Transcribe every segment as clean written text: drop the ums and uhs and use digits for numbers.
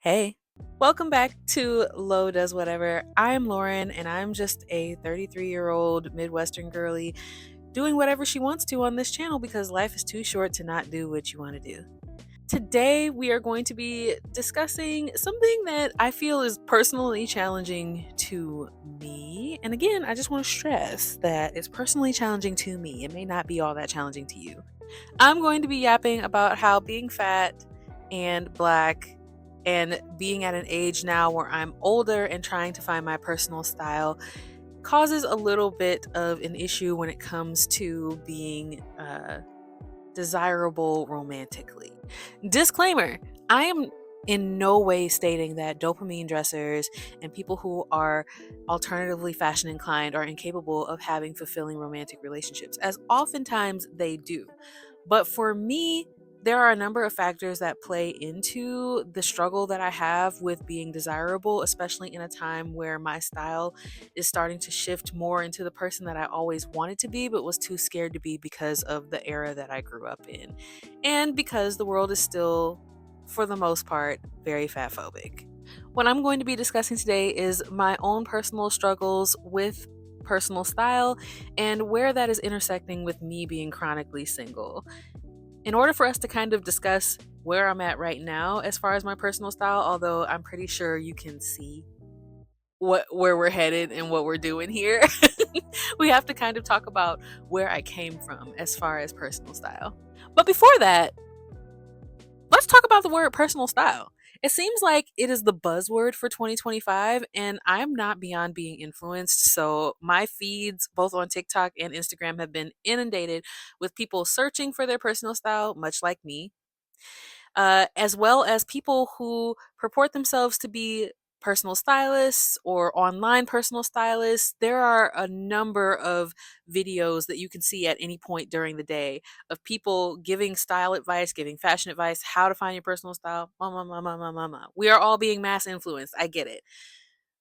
Hey, welcome back to Lo Does Whatever. I'm Lauren, and I'm just a 33-year-old Midwestern girly doing whatever she wants to on this channel because life is too short to not do what you want to do. Today, we are going to be discussing something that I feel is personally challenging to me. And again, I just want to stress that it's personally challenging to me. It may not be all that challenging to you. I'm going to be yapping about how being fat and black and being at an age now where I'm older and trying to find my personal style causes a little bit of an issue when it comes to being desirable romantically. Disclaimer, I am in no way stating that dopamine dressers and people who are alternatively fashion inclined are incapable of having fulfilling romantic relationships, as oftentimes they do. But for me, there are a number of factors that play into the struggle that I have with being desirable, especially in a time where my style is starting to shift more into the person that I always wanted to be, but was too scared to be because of the era that I grew up in. And because the world is still, for the most part, very fat phobic. What I'm going to be discussing today is my own personal struggles with personal style and where that is intersecting with me being chronically single. In order for us to kind of discuss where I'm at right now as far as my personal style, although I'm pretty sure you can see where we're headed and what we're doing here, we have to kind of talk about where I came from as far as personal style. But before that, let's talk about the word personal style. It seems like it is the buzzword for 2025, and I'm not beyond being influenced. So, my feeds, both on TikTok and Instagram, have been inundated with people searching for their personal style, much like me, as well as people who purport themselves to be personal stylists or online personal stylists. There are a number of videos that you can see at any point during the day of people giving style advice, giving fashion advice, how to find your personal style. Mama, mama, mama, mama. We are all being mass influenced. I get it.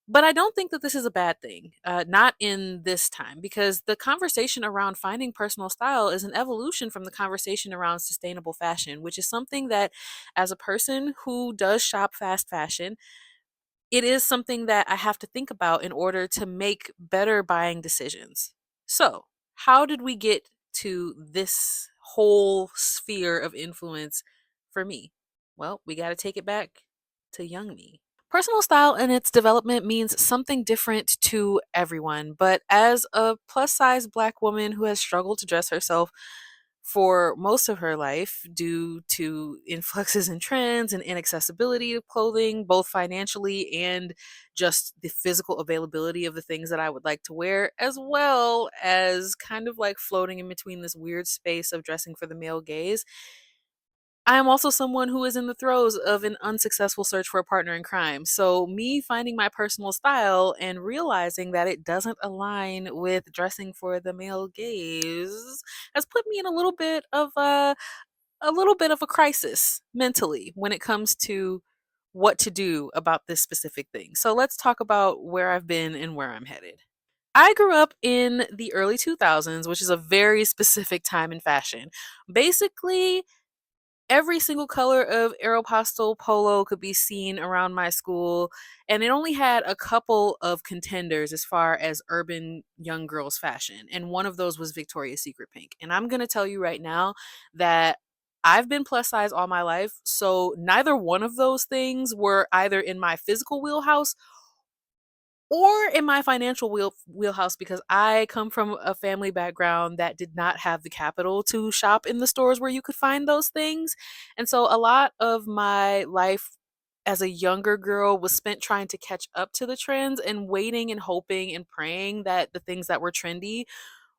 But I don't think that this is a bad thing, not in this time, because the conversation around finding personal style is an evolution from the conversation around sustainable fashion, which is something that, as a person who does shop fast fashion, it is something that I have to think about in order to make better buying decisions. So, how did we get to this whole sphere of influence for me? Well, we got to take it back to young me. Personal style and its development means something different to everyone, but as a plus size black woman who has struggled to dress herself for most of her life due to influxes in trends and inaccessibility of clothing, both financially and just the physical availability of the things that I would like to wear, as well as kind of like floating in between this weird space of dressing for the male gaze. I am also someone who is in the throes of an unsuccessful search for a partner in crime. So, me finding my personal style and realizing that it doesn't align with dressing for the male gaze has put me in a little bit of a crisis mentally when it comes to what to do about this specific thing. So, let's talk about where I've been and where I'm headed. I grew up in the early 2000s, which is a very specific time in fashion. Basically, every single color of Aeropostale polo could be seen around my school, and it only had a couple of contenders as far as urban young girls fashion, and one of those was Victoria's Secret pink. And I'm going to tell you right now that I've been plus size all my life, so neither one of those things were either in my physical wheelhouse or in my financial wheelhouse, because I come from a family background that did not have the capital to shop in the stores where you could find those things. And so a lot of my life as a younger girl was spent trying to catch up to the trends and waiting and hoping and praying that the things that were trendy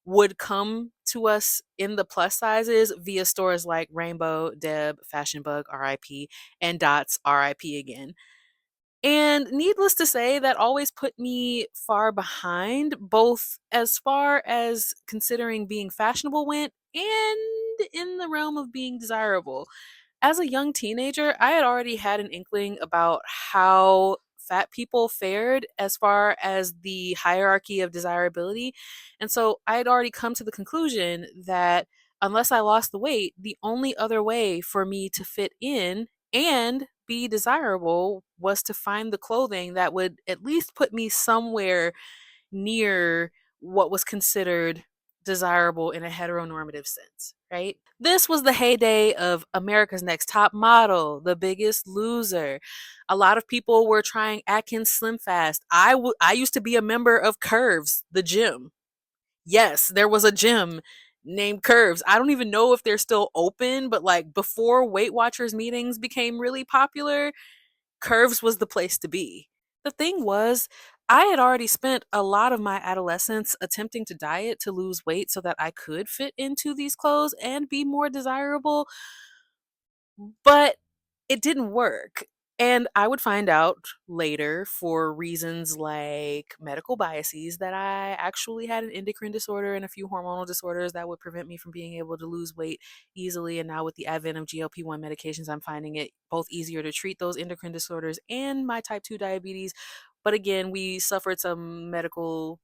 would come to us in the plus sizes via stores like Rainbow, Deb, Fashion Bug, RIP, and Dots, RIP again. And needless to say, that always put me far behind, both as far as considering being fashionable went and in the realm of being desirable. As a young teenager, I had already had an inkling about how fat people fared as far as the hierarchy of desirability. And so I had already come to the conclusion that unless I lost the weight, the only other way for me to fit in and be desirable was to find the clothing that would at least put me somewhere near what was considered desirable in a heteronormative sense, right? This was the heyday of America's Next Top Model, The Biggest Loser. A lot of people were trying Atkins Slim Fast. I used to be a member of Curves, the gym. Yes, there was a gym named Curves. I don't even know if they're still open, but like before Weight Watchers meetings became really popular, Curves was the place to be. The thing was, I had already spent a lot of my adolescence attempting to diet to lose weight so that I could fit into these clothes and be more desirable, but it didn't work. And I would find out later for reasons like medical biases that I actually had an endocrine disorder and a few hormonal disorders that would prevent me from being able to lose weight easily. And now, with the advent of GLP-1 medications, I'm finding it both easier to treat those endocrine disorders and my type 2 diabetes. But again, we suffered some medical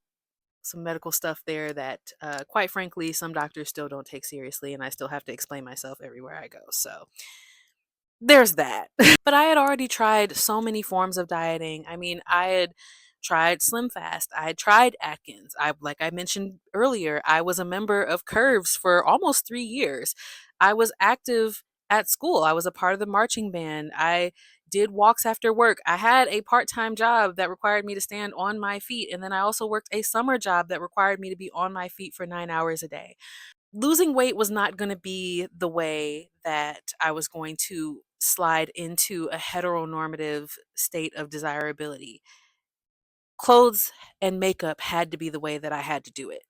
stuff there that, quite frankly, some doctors still don't take seriously, and I still have to explain myself everywhere I go. So there's that. But I had already tried so many forms of dieting. I mean, I had tried Slim Fast. I had tried Atkins. Like I mentioned earlier, I was a member of Curves for almost 3 years. I was active at school. I was a part of the marching band. I did walks after work. I had a part-time job that required me to stand on my feet, and then I also worked a summer job that required me to be on my feet for 9 hours a day. Losing weight was not going to be the way that I was going to slide into a heteronormative state of desirability. Clothes and makeup had to be the way that I had to do it.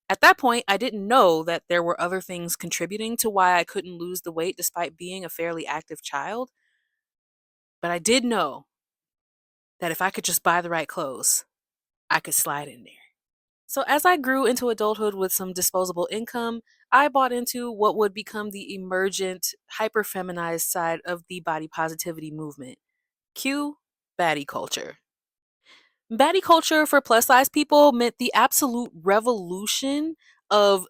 At that point, I didn't know that there were other things contributing to why I couldn't lose the weight despite being a fairly active child. But I did know that if I could just buy the right clothes, I could slide in there. So, as I grew into adulthood with some disposable income, I bought into what would become the emergent, hyper feminized side of the body positivity movement. Cue baddie culture. Baddie culture for plus size people meant the absolute revolution of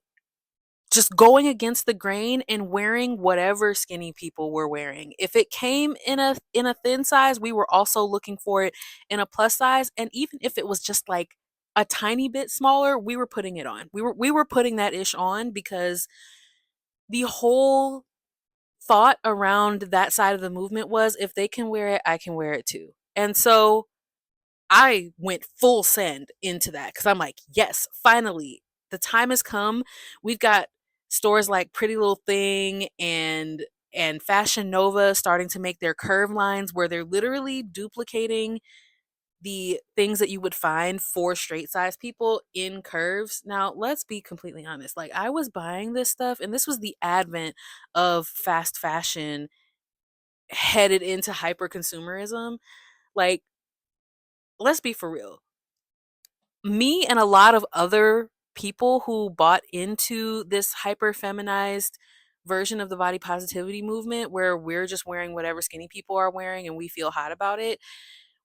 just going against the grain and wearing whatever skinny people were wearing. If it came in a thin size, we were also looking for it in a plus size, and even if it was just like a tiny bit smaller, we were putting it on. We were putting that ish on because the whole thought around that side of the movement was if they can wear it, I can wear it too. And so I went full send into that because I'm like, yes, finally, the time has come. We've got stores like Pretty Little Thing and Fashion Nova starting to make their curve lines where they're literally duplicating the things that you would find for straight size people in curves. Now, let's be completely honest. Like, I was buying this stuff, and this was the advent of fast fashion headed into hyper consumerism. Like, let's be for real. Me and a lot of other people who bought into this hyper feminized version of the body positivity movement where we're just wearing whatever skinny people are wearing and we feel hot about it.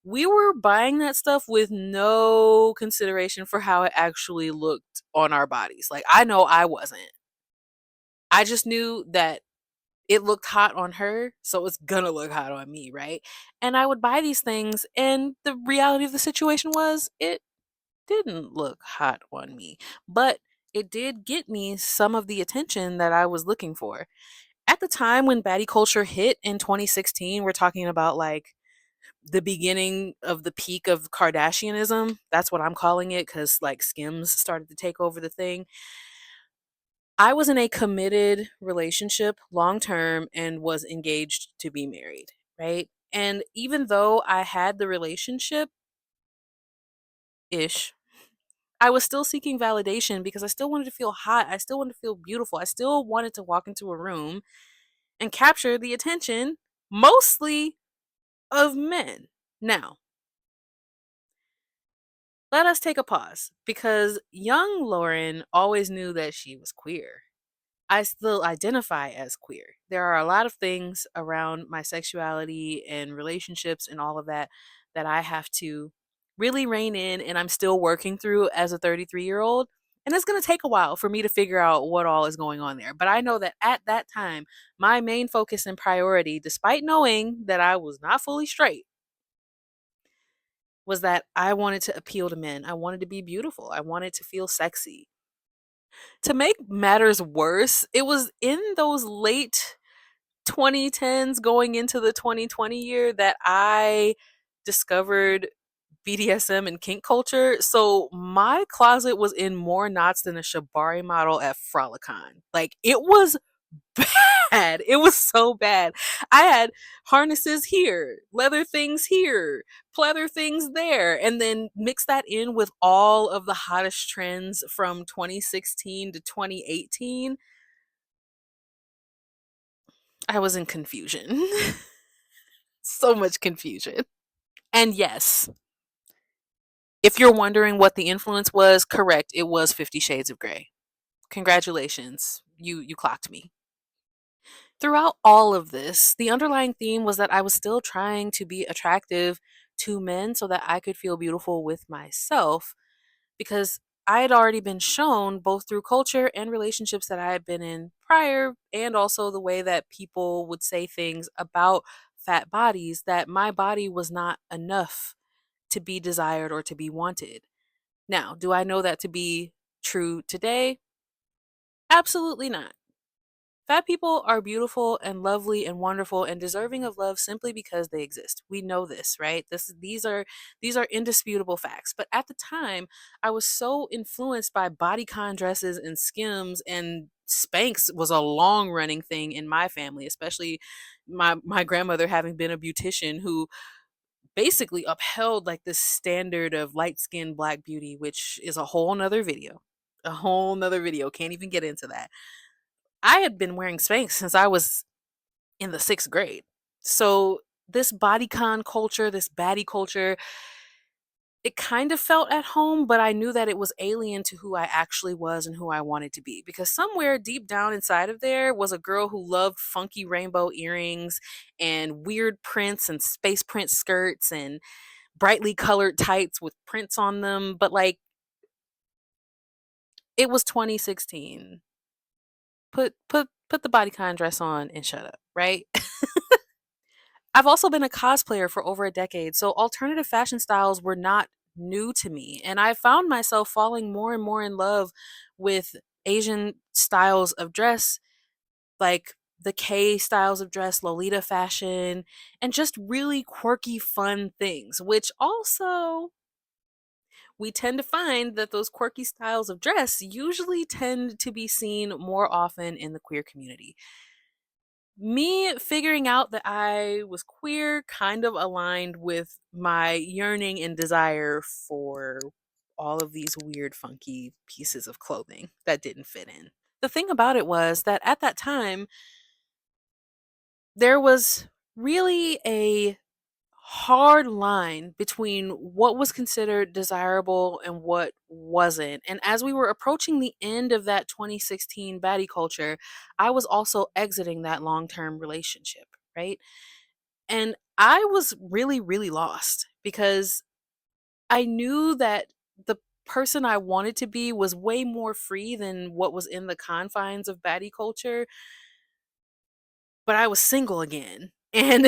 We were buying that stuff with no consideration for how it actually looked on our bodies. Like, I know I wasn't. I just knew that it looked hot on her, so it's gonna look hot on me, right? And I would buy these things, and the reality of the situation was it didn't look hot on me, but it did get me some of the attention that I was looking for. At the time when baddie culture hit in 2016, we're talking about like the beginning of the peak of Kardashianism. That's what I'm calling it because like Skims started to take over the thing. I was in a committed relationship long term and was engaged to be married, right? And even though I had the relationship ish, I was still seeking validation because I still wanted to feel hot. I still wanted to feel beautiful. I still wanted to walk into a room and capture the attention, mostly of men. Now, let us take a pause because young Lauren always knew that she was queer. I still identify as queer. There are a lot of things around my sexuality and relationships and all of that that I have to really rein in and I'm still working through as a 33-year-old. And it's going to take a while for me to figure out what all is going on there. But I know that at that time, my main focus and priority, despite knowing that I was not fully straight, was that I wanted to appeal to men. I wanted to be beautiful. I wanted to feel sexy. To make matters worse, it was in those late 2010s going into the 2020 year that I discovered BDSM and kink culture. So my closet was in more knots than a Shibari model at Frolicon. Like it was bad. It was so bad. I had harnesses here, leather things here, pleather things there, and then mix that in with all of the hottest trends from 2016 to 2018. I was in confusion. So much confusion. And yes, if you're wondering what the influence was, correct, it was 50 Shades of Grey. Congratulations. You clocked me. Throughout all of this, the underlying theme was that I was still trying to be attractive to men so that I could feel beautiful with myself because I had already been shown both through culture and relationships that I had been in prior, and also the way that people would say things about fat bodies, that my body was not enough to be desired or to be wanted. Now, do I know that to be true today? Absolutely not. Fat people are beautiful and lovely and wonderful and deserving of love simply because they exist. We know this, right? These are indisputable facts. But at the time, I was so influenced by bodycon dresses and skims, and Spanx was a long running thing in my family, especially my grandmother having been a beautician who basically upheld like this standard of light skinned black beauty, which is a whole nother video. A whole nother video. Can't even get into that. I had been wearing Spanx since I was in the 6th grade. So this bodycon culture, this baddie culture, it kind of felt at home, but I knew that it was alien to who I actually was and who I wanted to be. Because somewhere deep down inside of there was a girl who loved funky rainbow earrings and weird prints and space print skirts and brightly colored tights with prints on them. But like, it was 2016. Put the bodycon dress on and shut up, right? I've also been a cosplayer for over a decade, so alternative fashion styles were not new to me. And I found myself falling more and more in love with Asian styles of dress, like the K styles of dress, Lolita fashion, and just really quirky, fun things, which also we tend to find that those quirky styles of dress usually tend to be seen more often in the queer community. Me figuring out that I was queer kind of aligned with my yearning and desire for all of these weird, funky pieces of clothing that didn't fit in. The thing about it was that at that time, there was really a hard line between what was considered desirable and what wasn't. And as we were approaching the end of that 2016 baddie culture, I was also exiting that long term relationship, right? And I was really, really lost because I knew that the person I wanted to be was way more free than what was in the confines of baddie culture, but I was single again. And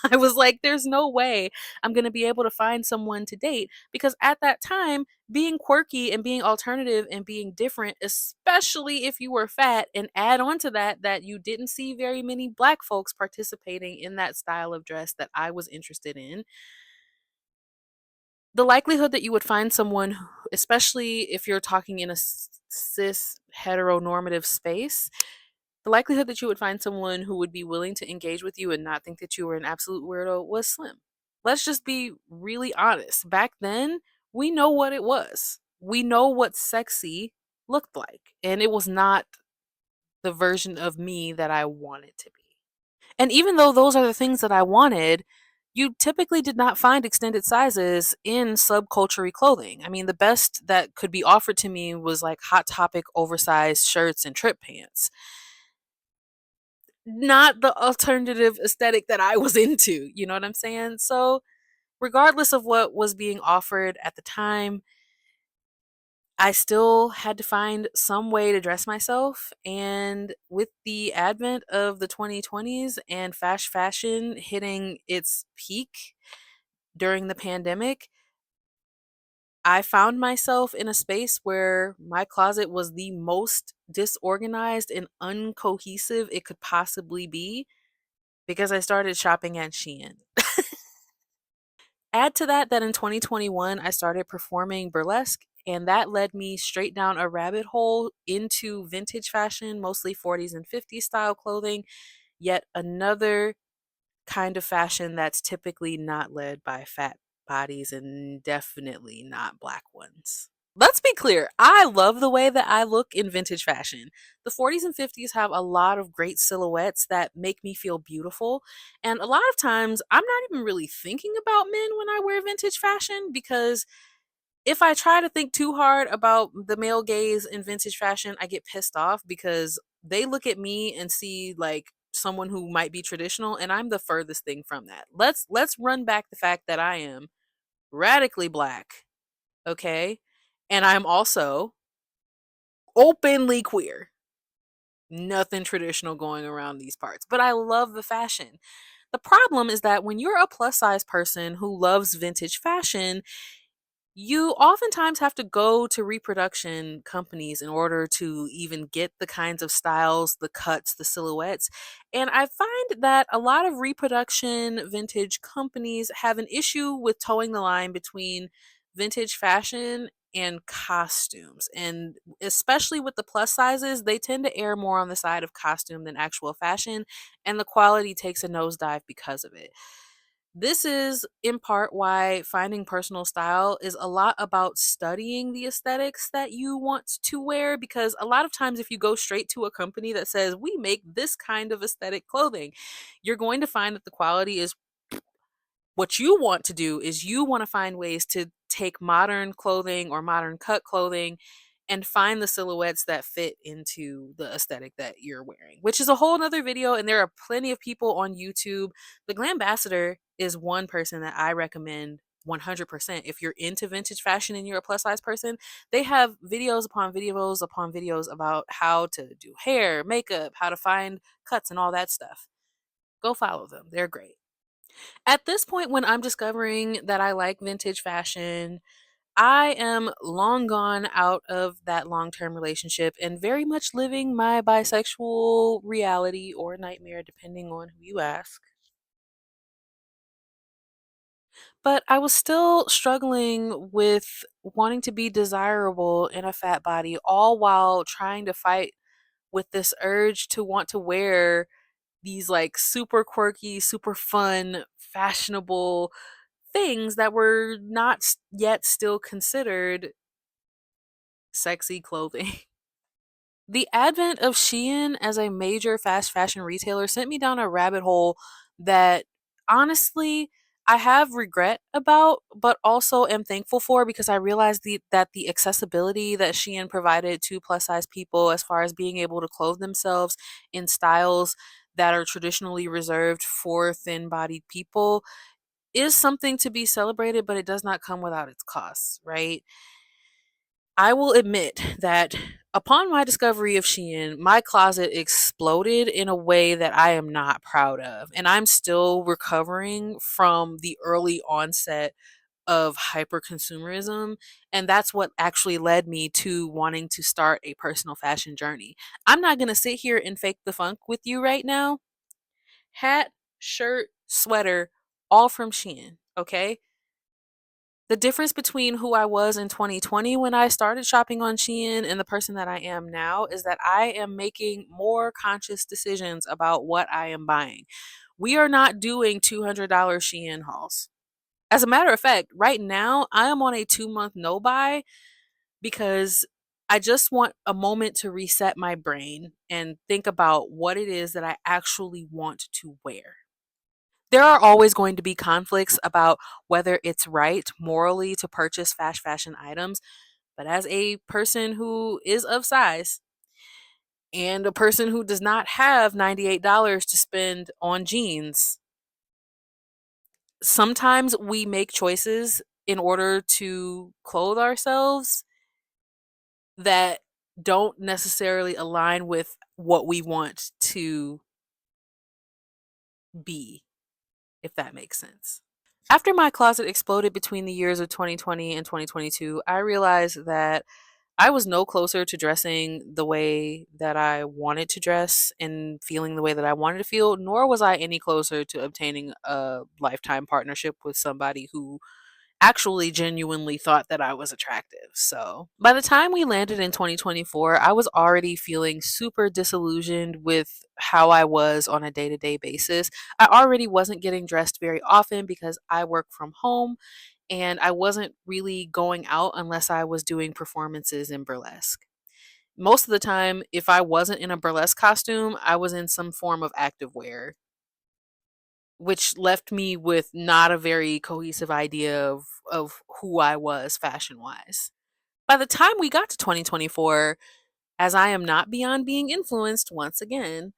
I was like, there's no way I'm going to be able to find someone to date because at that time, being quirky and being alternative and being different, especially if you were fat, and add on to that, that you didn't see very many black folks participating in that style of dress that I was interested in, the likelihood that you would find someone, especially if you're talking in a cis heteronormative space, the likelihood that you would find someone who would be willing to engage with you and not think that you were an absolute weirdo was slim. Let's just be really honest. Back then, we know what it was. We know what sexy looked like. And it was not the version of me that I wanted to be. And even though those are the things that I wanted, you typically did not find extended sizes in subculture clothing. I mean, the best that could be offered to me was like Hot Topic oversized shirts and trip pants, not the alternative aesthetic that I was into. You know what I'm saying? So, regardless of what was being offered at the time, I still had to find some way to dress myself. And with the advent of the 2020s and fast fashion hitting its peak, during the pandemic, I found myself in a space where my closet was the most disorganized and uncohesive it could possibly be because I started shopping at Shein. Add to that in 2021, I started performing burlesque, and that led me straight down a rabbit hole into vintage fashion, mostly 40s and 50s style clothing, yet another kind of fashion that's typically not led by fat bodies and definitely not black ones. Let's be clear, I love the way that I look in vintage fashion. The 40s and 50s have a lot of great silhouettes that make me feel beautiful. And a lot of times, I'm not even really thinking about men when I wear vintage fashion because if I try to think too hard about the male gaze in vintage fashion, I get pissed off because they look at me and see like someone who might be traditional and I'm the furthest thing from that. Let's run back the fact that I am radically black, okay? And I'm also openly queer. Nothing traditional going around these parts, but I love the fashion. The problem is that when you're a plus size person who loves vintage fashion, you oftentimes have to go to reproduction companies in order to even get the kinds of styles, the cuts, the silhouettes. And I find that a lot of reproduction vintage companies have an issue with towing the line between vintage fashion and costumes. And especially with the plus sizes, they tend to err more on the side of costume than actual fashion, and the quality takes a nosedive because of it. This is in part why finding personal style is a lot about studying the aesthetics that you want to wear. Because a lot of times, if you go straight to a company that says, we make this kind of aesthetic clothing, you're going to find that the quality is what you want to do is you want to find ways to take modern clothing or modern cut clothing and find the silhouettes that fit into the aesthetic that you're wearing, which is a whole nother video. And there are plenty of people on YouTube. The Glambassador is one person that I recommend 100%. If you're into vintage fashion and you're a plus size person, they have videos upon videos upon videos about how to do hair, makeup, how to find cuts, and all that stuff. Go follow them. They're great. At this point, when I'm discovering that I like vintage fashion, I am long gone out of that long term relationship and very much living my bisexual reality or nightmare, depending on who you ask. But I was still struggling with wanting to be desirable in a fat body, all while trying to fight with this urge to want to wear these like super quirky, super fun, fashionable things that were not yet still considered sexy clothing. The advent of Shein as a major fast fashion retailer sent me down a rabbit hole that honestly I have regret about, but also am thankful for because I realized that the accessibility that Shein provided to plus size people, as far as being able to clothe themselves in styles that are traditionally reserved for thin bodied people, is something to be celebrated, but it does not come without its costs, right? I will admit that upon my discovery of Shein, my closet exploded in a way that I am not proud of. And I'm still recovering from the early onset of hyper consumerism. And that's what actually led me to wanting to start a personal fashion journey. I'm not going to sit here and fake the funk with you right now. Hat, shirt, sweater, all from Shein, okay? The difference between who I was in 2020 when I started shopping on Shein and the person that I am now is that I am making more conscious decisions about what I am buying. We are not doing $200 Shein hauls. As a matter of fact, right now I am on a 2-month no buy because I just want a moment to reset my brain and think about what it is that I actually want to wear. There are always going to be conflicts about whether it's right morally to purchase fast fashion items, but as a person who is of size and a person who does not have $98 to spend on jeans, sometimes we make choices in order to clothe ourselves that don't necessarily align with what we want to be, if that makes sense. After my closet exploded between the years of 2020 and 2022, I realized that I was no closer to dressing the way that I wanted to dress and feeling the way that I wanted to feel, nor was I any closer to obtaining a lifetime partnership with somebody who actually genuinely thought that I was attractive. So by the time we landed in 2024, I was already feeling super disillusioned with how I was on a day to day basis. I already wasn't getting dressed very often because I work from home and I wasn't really going out unless I was doing performances in burlesque. Most of the time, if I wasn't in a burlesque costume, I was in some form of active wear, which left me with not a very cohesive idea of who I was fashion wise. By the time we got to 2024, as I am not beyond being influenced once again,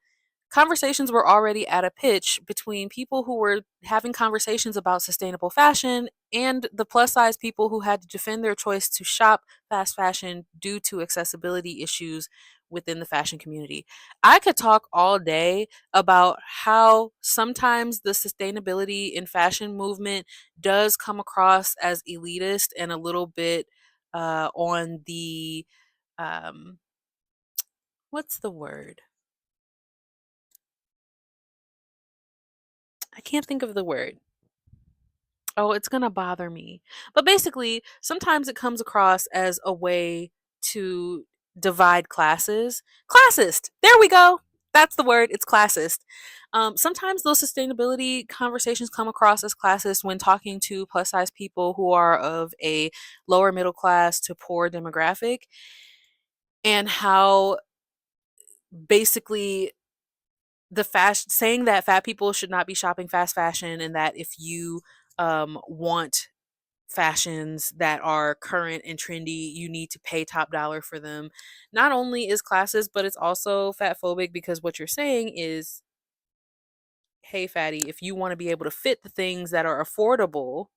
conversations were already at a pitch between people who were having conversations about sustainable fashion and the plus size people who had to defend their choice to shop fast fashion due to accessibility issues within the fashion community. I could talk all day about how sometimes the sustainability in fashion movement does come across as elitist and a little bit on the um, what's the word? I can't think of the word. Oh, it's gonna bother me. But basically, sometimes it comes across as a way to divide classes. Classist. There we go. That's the word. It's classist. Sometimes those sustainability conversations come across as classist when talking to plus size people who are of a lower middle class to poor demographic, and how basically the fast saying that fat people should not be shopping fast fashion and that if you want fashions that are current and trendy, you need to pay top dollar for them. Not only is classist, but it's also fat phobic because what you're saying is, hey, fatty, if you want to be able to fit the things that are affordable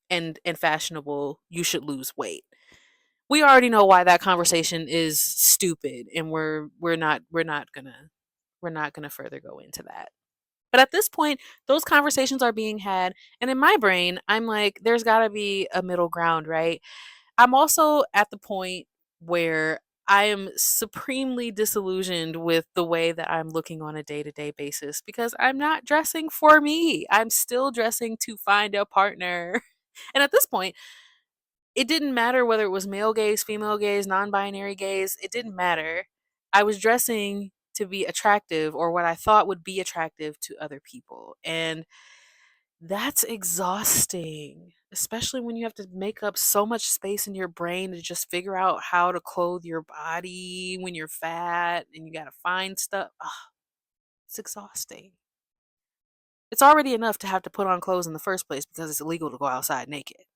and fashionable, you should lose weight. We already know why that conversation is stupid, and we're not gonna further go into that. But at this point, those conversations are being had. And in my brain, I'm like, there's got to be a middle ground, right? I'm also at the point where I am supremely disillusioned with the way that I'm looking on a day to day basis because I'm not dressing for me. I'm still dressing to find a partner. And at this point, it didn't matter whether it was male gaze, female gaze, non binary gaze, it didn't matter. I was dressing to be attractive or what I thought would be attractive to other people. And that's exhausting, especially when you have to make up so much space in your brain to just figure out how to clothe your body when you're fat and you got to find stuff. Ugh, it's exhausting. It's already enough to have to put on clothes in the first place because it's illegal to go outside naked.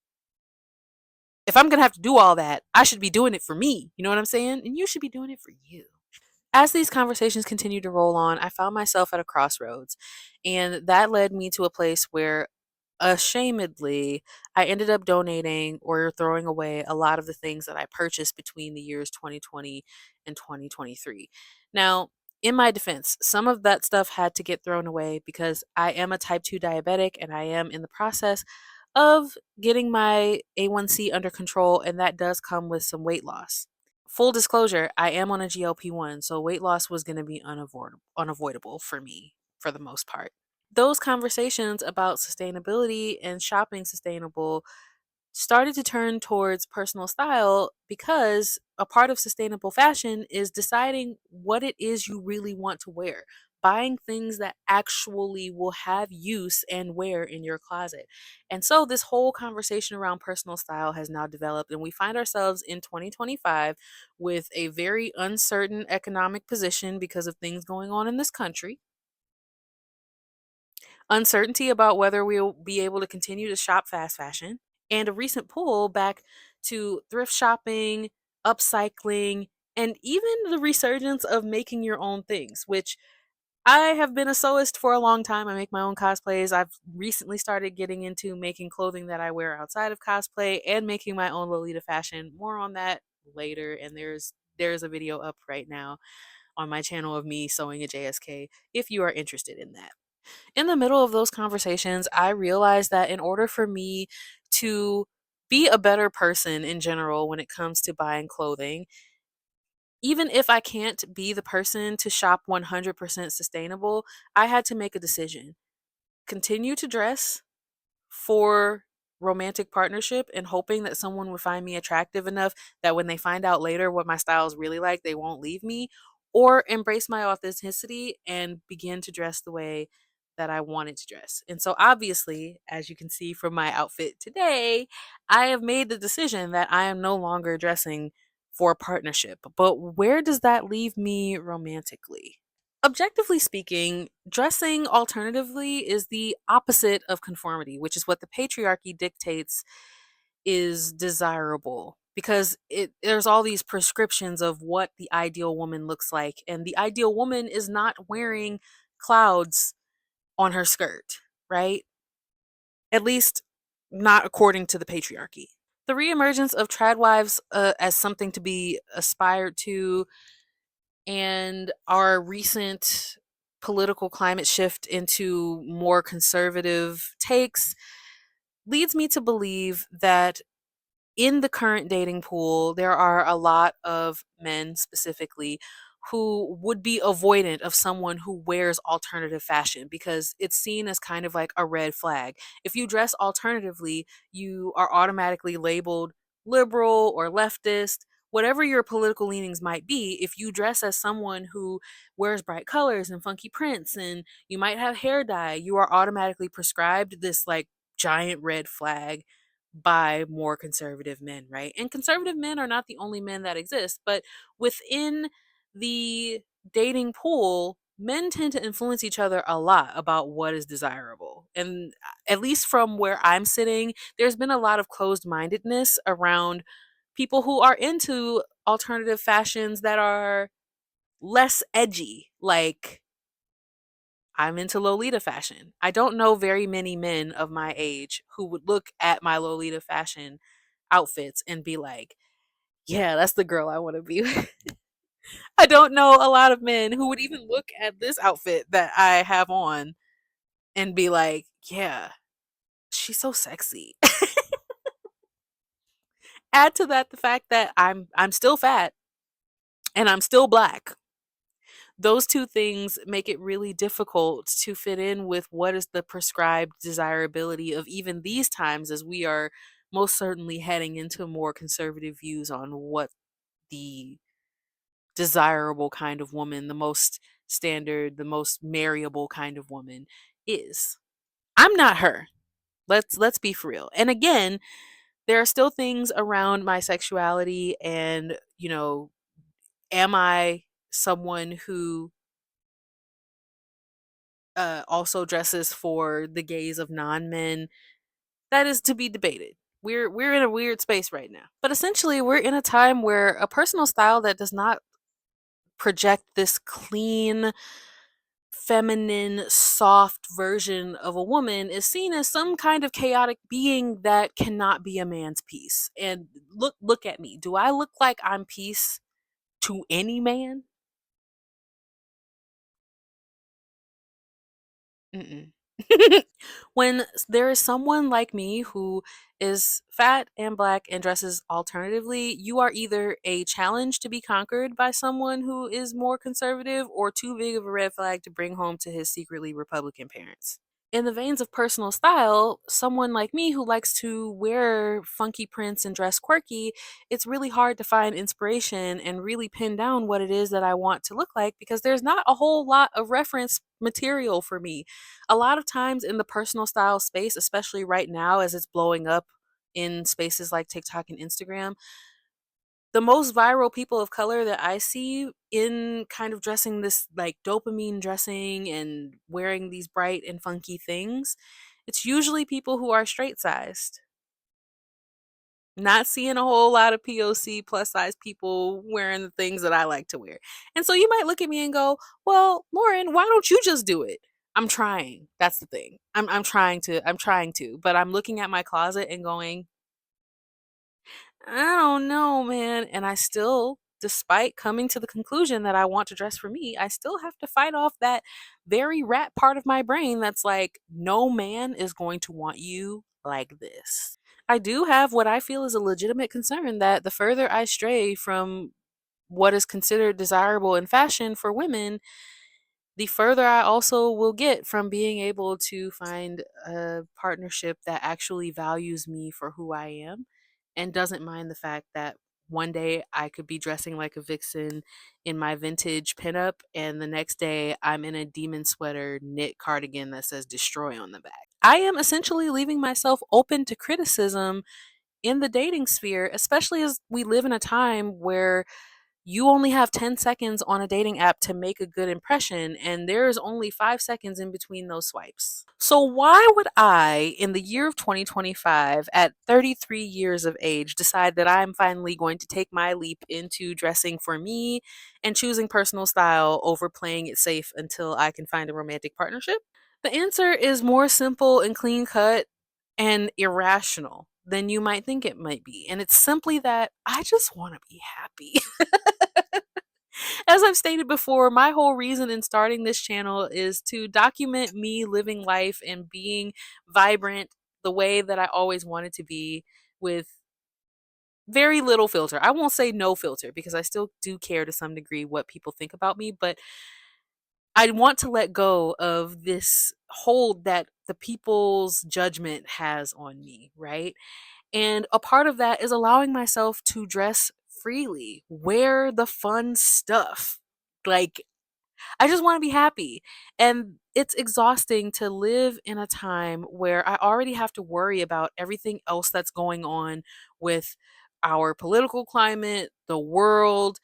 If I'm going to have to do all that, I should be doing it for me. You know what I'm saying? And you should be doing it for you. As these conversations continued to roll on, I found myself at a crossroads, and that led me to a place where ashamedly, I ended up donating or throwing away a lot of the things that I purchased between the years 2020 and 2023. Now, in my defense, some of that stuff had to get thrown away because I am a type 2 diabetic and I am in the process of getting my A1C under control, and that does come with some weight loss. Full disclosure, I am on a GLP-1, so weight loss was going to be unavoidable for me for the most part. Those conversations about sustainability and shopping sustainable started to turn towards personal style because a part of sustainable fashion is deciding what it is you really want to wear, buying things that actually will have use and wear in your closet. And so this whole conversation around personal style has now developed, and we find ourselves in 2025 with a very uncertain economic position because of things going on in this country, uncertainty about whether we'll be able to continue to shop fast fashion, and a recent pull back to thrift shopping, upcycling, and even the resurgence of making your own things, which I have been a sewist for a long time. I make my own cosplays. I've recently started getting into making clothing that I wear outside of cosplay and making my own Lolita fashion. More on that later, and there's a video up right now on my channel of me sewing a JSK if you are interested in that. In the middle of those conversations, I realized that in order for me to be a better person in general when it comes to buying clothing, even if I can't be the person to shop 100% sustainable, I had to make a decision. Continue to dress for romantic partnership and hoping that someone would find me attractive enough that when they find out later what my style is really like, they won't leave me, or embrace my authenticity and begin to dress the way that I wanted to dress. And so, obviously, as you can see from my outfit today, I have made the decision that I am no longer dressing for a partnership. But where does that leave me romantically? Objectively speaking, dressing alternatively is the opposite of conformity, which is what the patriarchy dictates is desirable because there's all these prescriptions of what the ideal woman looks like, and the ideal woman is not wearing clouds on her skirt, right? At least not according to the patriarchy. The reemergence of tradwives as something to be aspired to, and our recent political climate shift into more conservative takes leads me to believe that in the current dating pool, there are a lot of men specifically who would be avoidant of someone who wears alternative fashion because it's seen as kind of like a red flag. If you dress alternatively, you are automatically labeled liberal or leftist. Whatever your political leanings might be, if you dress as someone who wears bright colors and funky prints and you might have hair dye, you are automatically prescribed this like giant red flag by more conservative men, right? And conservative men are not the only men that exist, but within the dating pool, men tend to influence each other a lot about what is desirable. And at least from where I'm sitting, there's been a lot of closed mindedness around people who are into alternative fashions that are less edgy. Like, I'm into Lolita fashion. I don't know very many men of my age who would look at my Lolita fashion outfits and be like, yeah, that's the girl I want to be with. I don't know a lot of men who would even look at this outfit that I have on and be like, yeah, she's so sexy. Add to that the fact that I'm still fat and I'm still black. Those two things make it really difficult to fit in with what is the prescribed desirability of even these times, as we are most certainly heading into more conservative views on what the desirable kind of woman, the most standard, the most marryable kind of woman is. I'm not her. Let's be for real. And again, there are still things around my sexuality and, am I someone who also dresses for the gaze of non-men? That is to be debated. We're in a weird space right now. But essentially, we're in a time where a personal style that does not project this clean, feminine, soft version of a woman is seen as some kind of chaotic being that cannot be a man's piece. And look at me. Do I look like I'm peace to any man? Mm-mm. When there is someone like me who is fat and black and dresses alternatively, you are either a challenge to be conquered by someone who is more conservative or too big of a red flag to bring home to his secretly Republican parents. In the veins of personal style, someone like me who likes to wear funky prints and dress quirky, it's really hard to find inspiration and really pin down what it is that I want to look like because there's not a whole lot of reference material for me. A lot of times in the personal style space, especially right now as it's blowing up in spaces like TikTok and Instagram, the most viral people of color that I see in kind of dressing this like dopamine dressing and wearing these bright and funky things, it's usually people who are straight sized. Not seeing a whole lot of POC plus size people wearing the things that I like to wear. And so you might look at me and go, well, Lauren, why don't you just do it? I'm trying. That's the thing. I'm trying to, but I'm looking at my closet and going, I don't know, man. And I still despite coming to the conclusion that I want to dress for me, I still have to fight off that very rat part of my brain that's like, no man is going to want you like this. I do have what I feel is a legitimate concern that the further I stray from what is considered desirable in fashion for women, the further I also will get from being able to find a partnership that actually values me for who I am and doesn't mind the fact that one day I could be dressing like a vixen in my vintage pinup, and the next day I'm in a demon sweater knit cardigan that says destroy on the back. I am essentially leaving myself open to criticism in the dating sphere, especially as we live in a time where you only have 10 seconds on a dating app to make a good impression, and there's only 5 seconds in between those swipes. So, why would I, in the year of 2025, at 33 years of age, decide that I'm finally going to take my leap into dressing for me and choosing personal style over playing it safe until I can find a romantic partnership? The answer is more simple and clean cut and irrational than you might think it might be. And it's simply that I just want to be happy. As I've stated before, my whole reason in starting this channel is to document me living life and being vibrant the way that I always wanted to be, with very little filter. I won't say no filter because I still do care to some degree what people think about me, but I want to let go of this hold that the people's judgment has on me, right? And a part of that is allowing myself to dress freely, wear the fun stuff. Like, I just want to be happy. And it's exhausting to live in a time where I already have to worry about everything else that's going on with our political climate, the world,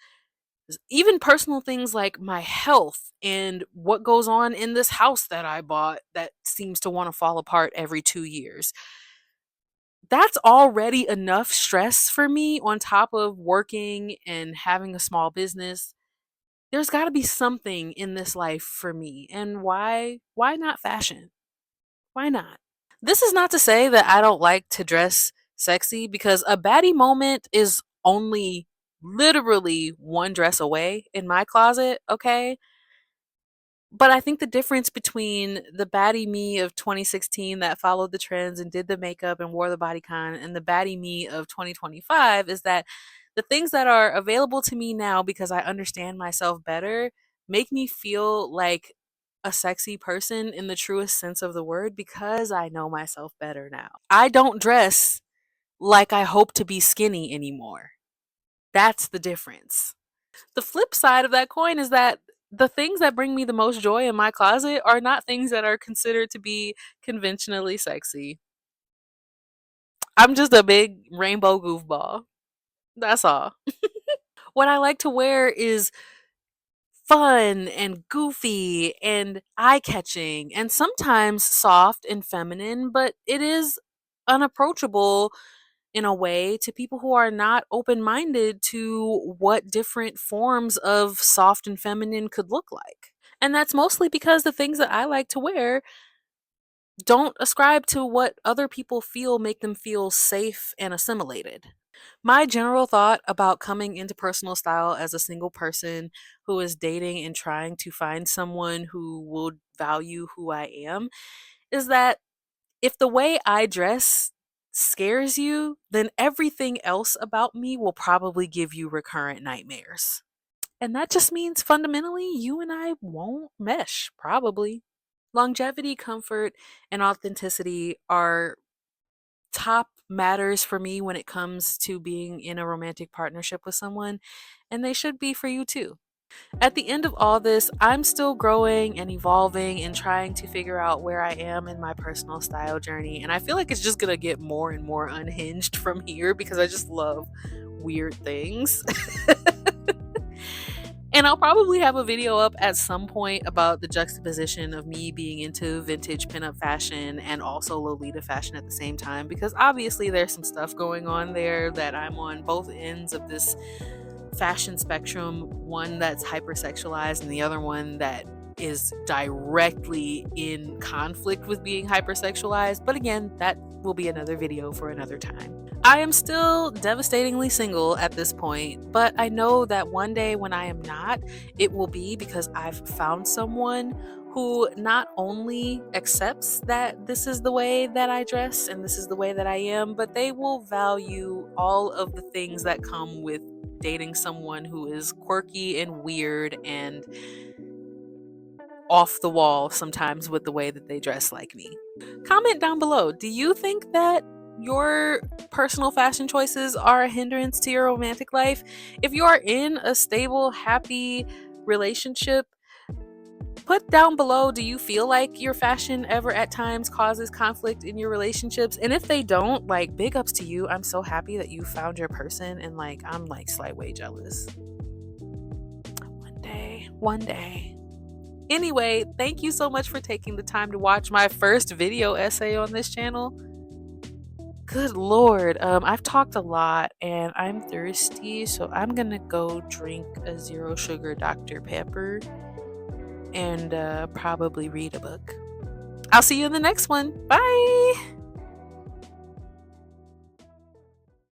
even personal things like my health and what goes on in this house that I bought that seems to want to fall apart every 2 years. That's already enough stress for me on top of working and having a small business. There's got to be something in this life for me. And why not fashion? Why not? This is not to say that I don't like to dress sexy, because a baddie moment is only literally one dress away in my closet, okay? But I think the difference between the baddie me of 2016 that followed the trends and did the makeup and wore the bodycon and the baddie me of 2025 is that the things that are available to me now, because I understand myself better, make me feel like a sexy person in the truest sense of the word, because I know myself better now. I don't dress like I hope to be skinny anymore. That's the difference. The flip side of that coin is that the things that bring me the most joy in my closet are not things that are considered to be conventionally sexy. I'm just a big rainbow goofball. That's all. What I like to wear is fun and goofy and eye catching and sometimes soft and feminine, but it is unapproachable in a way to people who are not open minded to what different forms of soft and feminine could look like. And that's mostly because the things that I like to wear don't ascribe to what other people feel make them feel safe and assimilated. My general thought about coming into personal style as a single person who is dating and trying to find someone who will value who I am is that if the way I dress scares you, then everything else about me will probably give you recurrent nightmares. And that just means fundamentally you and I won't mesh, probably. Longevity, comfort, and authenticity are top matters for me when it comes to being in a romantic partnership with someone, and they should be for you too. At the end of all this, I'm still growing and evolving and trying to figure out where I am in my personal style journey. And I feel like it's just going to get more and more unhinged from here because I just love weird things. And I'll probably have a video up at some point about the juxtaposition of me being into vintage pinup fashion and also Lolita fashion at the same time, because obviously there's some stuff going on there that I'm on both ends of this fashion spectrum, one that's hypersexualized and the other one that is directly in conflict with being hypersexualized. But again, that will be another video for another time. I am still devastatingly single at this point, but I know that one day when I am not, it will be because I've found someone who not only accepts that this is the way that I dress and this is the way that I am, but they will value all of the things that come with dating someone who is quirky and weird and off the wall sometimes with the way that they dress like me. Comment down below. Do you think that your personal fashion choices are a hindrance to your romantic life? If you are in a stable, happy relationship, put down below, do you feel like your fashion ever at times causes conflict in your relationships? And if they don't, like, big ups to you. I'm so happy that you found your person, and like, I'm like slightly jealous. One day. Anyway, thank you so much for taking the time to watch my first video essay on this channel. Good Lord, I've talked a lot and I'm thirsty, so I'm gonna go drink a zero sugar Dr. Pepper and probably read a book. I'll see you in the next one. Bye!